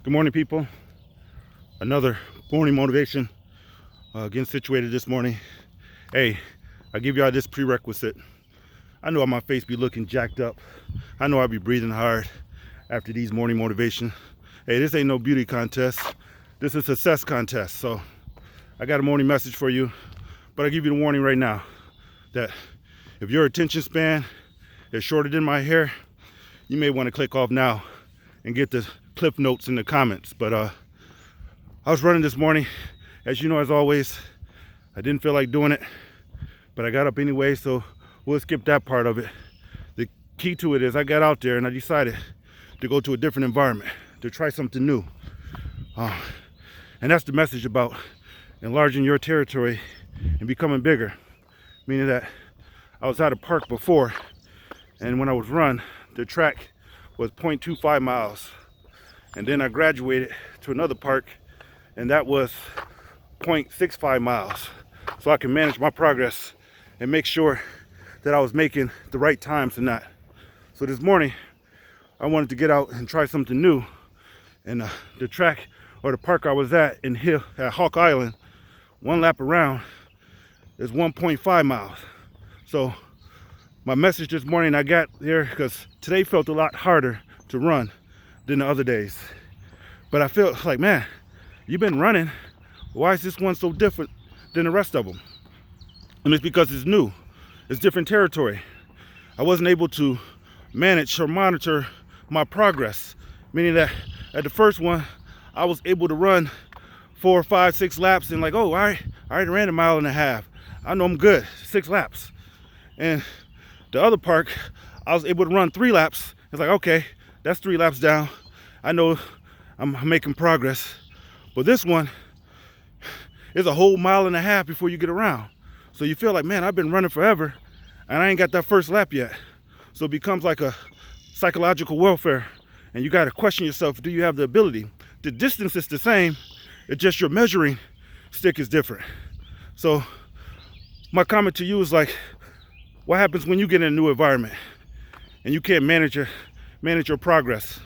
Good morning, people. Another morning motivation. Getting situated this morning. Hey, I give y'all this prerequisite. I know my face be looking jacked up. I know I be breathing hard after these morning motivation. Hey, this ain't no beauty contest. This is a success contest. So I got a morning message for you, but I give you the warning right now that if your attention span is shorter than my hair, you may want to click off now and get the cliff notes in the comments. But I was running this morning. As you know, as always, I didn't feel like doing it, but I got up anyway, so we'll skip that part of it. The key to it is I got out there and I decided to go to a different environment, to try something new. And that's the message about enlarging your territory and becoming bigger. Meaning that I was at a park before, and when I was run, the track was 0.25 miles. And then I graduated to another park, and that was 0.65 miles. So I can manage my progress and make sure that I was making the right times in that. So this morning, I wanted to get out and try something new. And the track or the park I was at in Hill at Hawk Island, one lap around is 1.5 miles. So my message this morning, I got there because today felt a lot harder to run than the other days. But I felt like, man, you've been running. Why is this one so different than the rest of them? And it's because it's new. It's different territory. I wasn't able to manage or monitor my progress. Meaning that at the first one, I was able to run 4, 5, 6 laps and like, oh, I already ran a mile and a half. I know I'm good, 6 laps. And the other park, I was able to run 3 laps. It's like, okay, that's 3 laps down. I know I'm making progress. But this one is a whole mile and a half before you get around. So you feel like, man, I've been running forever and I ain't got that first lap yet. So it becomes like a psychological warfare. And you got to question yourself, do you have the ability? The distance is the same, it's just your measuring stick is different. So my comment to you is like, what happens when you get in a new environment and you can't manage your progress?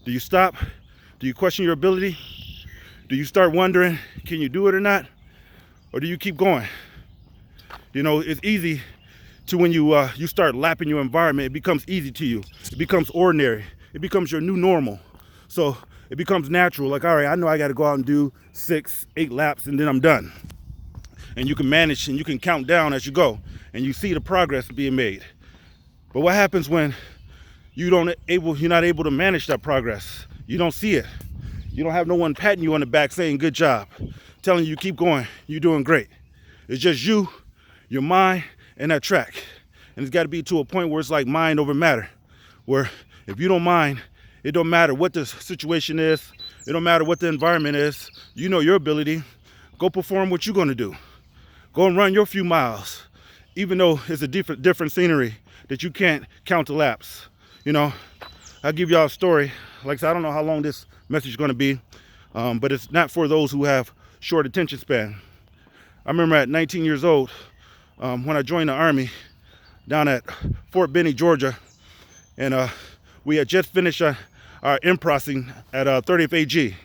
Do you stop? Do you question your ability? Do you start wondering, can you do it or not? Or do you keep going? You know, it's easy to when you start lapping your environment, it becomes easy to you. It becomes ordinary. It becomes your new normal. So it becomes natural. Like, all right, I know I got to go out and do 6, 8 laps and then I'm done. And you can manage and you can count down as you go and you see the progress being made. But what happens when you're not able to manage that progress? You don't see it. You don't have no one patting you on the back saying good job, telling you keep going, you're doing great. It's just you, your mind, and that track. And it's got to be to a point where it's like mind over matter, where if you don't mind, it don't matter what the situation is, it don't matter what the environment is, you know your ability, go perform what you're going to do. Go and run your few miles, even though it's a different scenery that you can't count the laps. You know, I'll give y'all a story. Like I said, I don't know how long this message is going to be, but it's not for those who have short attention span. I remember at 19 years old, when I joined the Army down at Fort Benning, Georgia, and we had just finished our in-processing at 30th AG,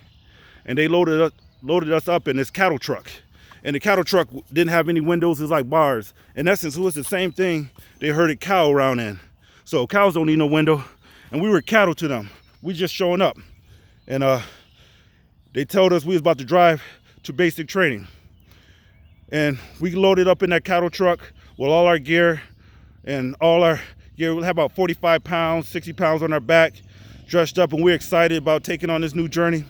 and they loaded us up in this cattle truck. And the cattle truck didn't have any windows, it was like bars. In essence, it was the same thing they herded cow around in. So cows don't need no window, and we were cattle to them. We just showing up. And they told us we was about to drive to basic training. And we loaded up in that cattle truck with all our gear, and all our gear, we'll have about 45 pounds, 60 pounds on our back, dressed up, and we're excited about taking on this new journey.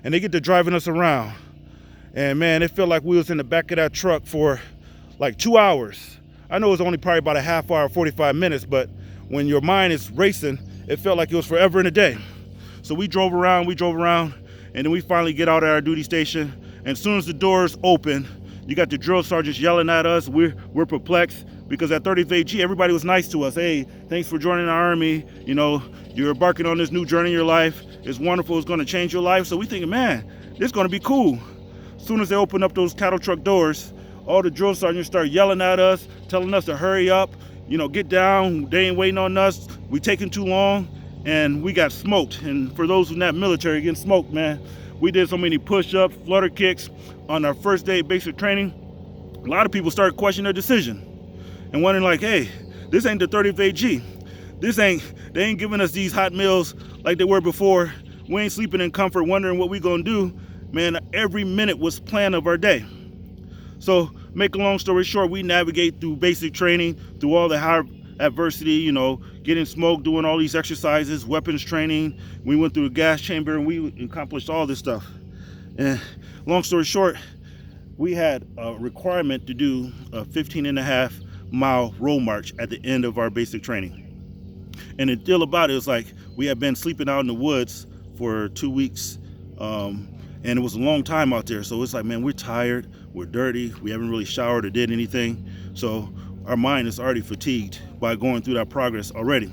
And they get to driving us around. And man, it felt like we was in the back of that truck for like 2 hours. I know it was only probably about a half hour, 45 minutes, but when your mind is racing, it felt like it was forever in a day. So we drove around, and then we finally get out at our duty station. And as soon as the doors open, you got the drill sergeants yelling at us. We're perplexed because at 30th AG, everybody was nice to us. Hey, thanks for joining the Army. You know, you're embarking on this new journey in your life. It's wonderful, it's gonna change your life. So we thinking, man, this is gonna be cool. As soon as they open up those cattle truck doors, all the drill sergeants start yelling at us, telling us to hurry up, you know, get down, they ain't waiting on us, we taking too long. and we got smoked. And for those who not military, getting smoked, man, we did so many push-ups, flutter kicks on our first day of basic training. A lot of people started questioning their decision and wondering like, hey, this ain't the 30th AG. They ain't giving us these hot meals like they were before. We ain't sleeping in comfort, wondering what we gonna do. Man, every minute was planned of our day. So make a long story short, we navigate through basic training, through all the high adversity, you know, getting smoked, doing all these exercises, weapons training. We went through a gas chamber and we accomplished all this stuff. And long story short, we had a requirement to do a 15.5-mile road march at the end of our basic training. And the deal about it was like, we had been sleeping out in the woods for 2 weeks, and it was a long time out there. So it's like, man, we're tired, we're dirty, we haven't really showered or did anything. So our mind is already fatigued by going through that progress already.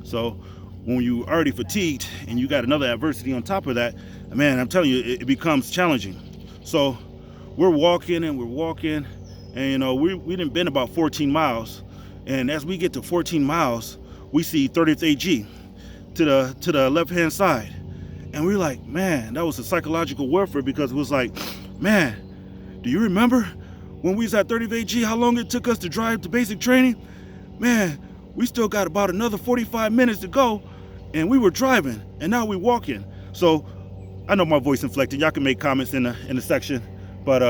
So when you already fatigued and you got another adversity on top of that, man, I'm telling you, it becomes challenging. So we're walking, and you know, we done been about 14 miles. And as we get to 14 miles, we see 30th AG to the left-hand side. And we're like, man, that was a psychological warfare, because it was like, man, do you remember when we was at 30th AG, how long it took us to drive to basic training? Man, we still got about another 45 minutes to go, and we were driving, and now we're walking. So I know my voice inflected. Y'all can make comments in the section, but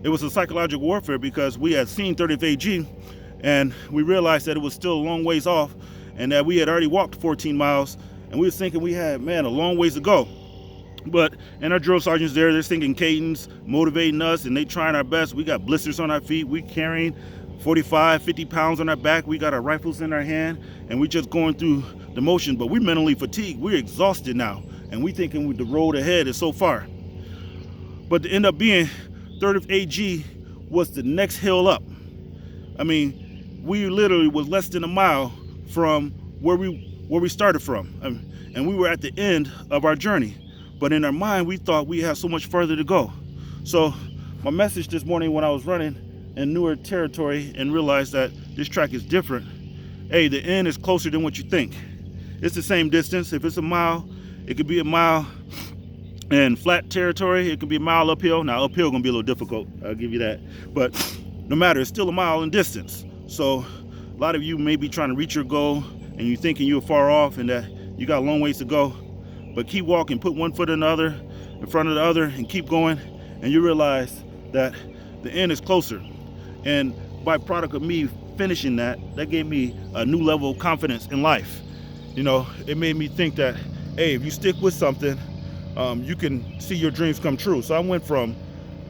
it was a psychological warfare, because we had seen 30th AG, and we realized that it was still a long ways off, and that we had already walked 14 miles, and we was thinking we had, man, a long ways to go. And our drill sergeants they're singing cadence, motivating us, and they trying our best. We got blisters on our feet. We carrying 45, 50 pounds on our back. We got our rifles in our hand, and we just going through the motion, but we're mentally fatigued. We're exhausted now, and we thinking the road ahead is so far. But to end up being 30th AG was the next hill up. I mean, we literally was less than a mile from where we started from, and we were at the end of our journey. But in our mind, we thought we had so much further to go. So my message this morning when I was running in newer territory and realized that this track is different, hey, the end is closer than what you think. It's the same distance. If it's a mile, it could be a mile in flat territory. It could be a mile uphill. Now uphill gonna be a little difficult, I'll give you that. But no matter, it's still a mile in distance. So a lot of you may be trying to reach your goal and you're thinking you're far off and that you got a long ways to go. But keep walking, put one foot in front of the other, and keep going, and you realize that the end is closer. And byproduct of me finishing that gave me a new level of confidence in life. You know, it made me think that, hey, if you stick with something, you can see your dreams come true. So I went from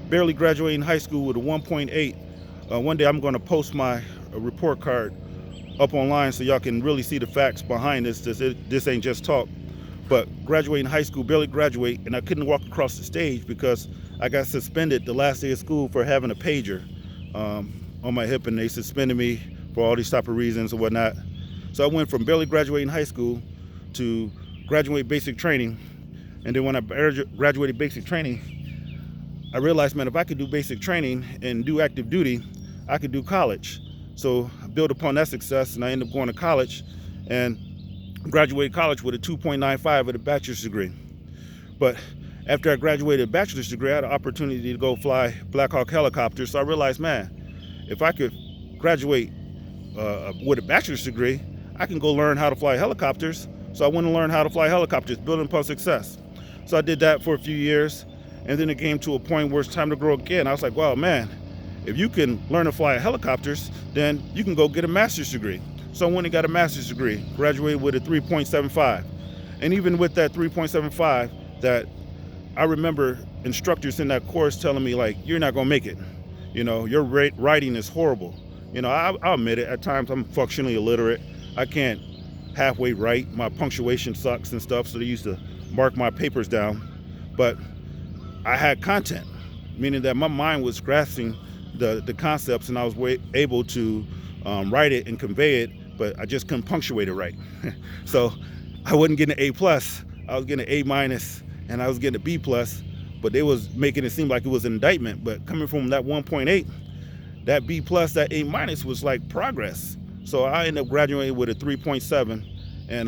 barely graduating high school with a 1.8. One day I'm going to post my report card up online so y'all can really see the facts behind this. This ain't just talk. But graduating high school, barely graduate, and I couldn't walk across the stage because I got suspended the last day of school for having a pager on my hip, and they suspended me for all these type of reasons and whatnot. So I went from barely graduating high school to graduate basic training. And then when I graduated basic training, I realized, man, if I could do basic training and do active duty, I could do college. So I built upon that success, and I ended up going to college and graduated college with a 2.95 with a bachelor's degree. But after I graduated a bachelor's degree, I had an opportunity to go fly Black Hawk helicopters. So I realized, man, if I could graduate with a bachelor's degree, I can go learn how to fly helicopters. So I went and learned how to fly helicopters, building upon success. So I did that for a few years, and then it came to a point where it's time to grow again. I was like, wow, man, if you can learn to fly helicopters, then you can go get a master's degree. So I went and got a master's degree, graduated with a 3.75. And even with that 3.75, that I remember instructors in that course telling me, like, you're not gonna make it. You know, your writing is horrible. You know, I'll admit it, at times I'm functionally illiterate. I can't halfway write, my punctuation sucks and stuff, so they used to mark my papers down. But I had content, meaning that my mind was grasping the concepts, and I was able to write it and convey it, but I just couldn't punctuate it right. So I wasn't getting an A+, I was getting an A-, and I was getting a B+, but they was making it seem like it was an indictment. But coming from that 1.8, that B+, that A- was like progress. So I ended up graduating with a 3.7, and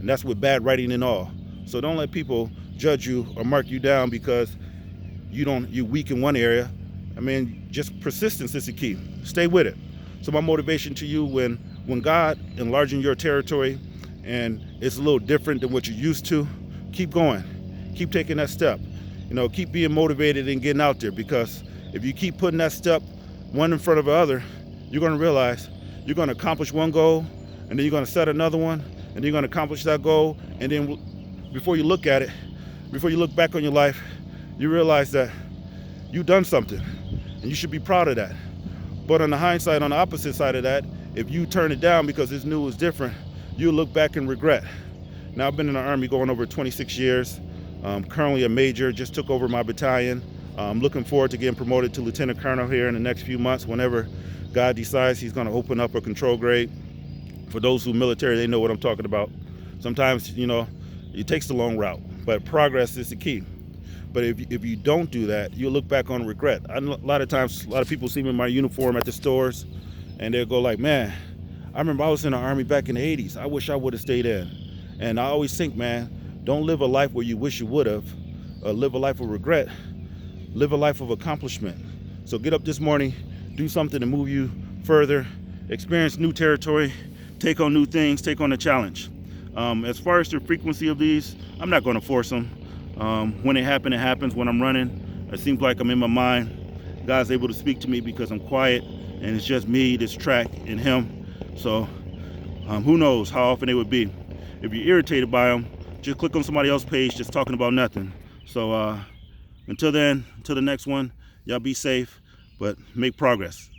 that's with bad writing and all. So don't let people judge you or mark you down because you're weak in one area. I mean, just persistence is the key. Stay with it. So my motivation to you, when God enlarging your territory and it's a little different than what you're used to, keep going. Keep taking that step. Keep being motivated and getting out there, because if you keep putting that step one in front of the other, you're going to realize you're going to accomplish one goal, and then you're going to set another one, and then you're going to accomplish that goal, and then before you look back on your life, you realize that you've done something, and you should be proud of that. But on the hindsight, on the opposite side of that, if you turn it down because it's new, it's different, you'll look back and regret. Now, I've been in the Army going over 26 years. Currently a major, just took over my battalion. I'm looking forward to getting promoted to Lieutenant Colonel here in the next few months, whenever God decides he's going to open up a control grade. For those who are military, they know what I'm talking about. Sometimes, it takes the long route, but progress is the key. But if you don't do that, you'll look back on regret. A lot of times, a lot of people see me in my uniform at the stores, and they'll go like, man, I remember I was in the Army back in the 80s. I wish I would have stayed in. And I always think, man, don't live a life where you wish you would have. Live a life of regret. Live a life of accomplishment. So get up this morning, do something to move you further, experience new territory, take on new things, take on a challenge. As far as the frequency of these, I'm not going to force them. When it happens. When I'm running, it seems like I'm in my mind. God's able to speak to me because I'm quiet, and it's just me, this track, and him. So who knows how often it would be. If you're irritated by them, just click on somebody else's page just talking about nothing. So until then, until the next one, y'all be safe, but make progress.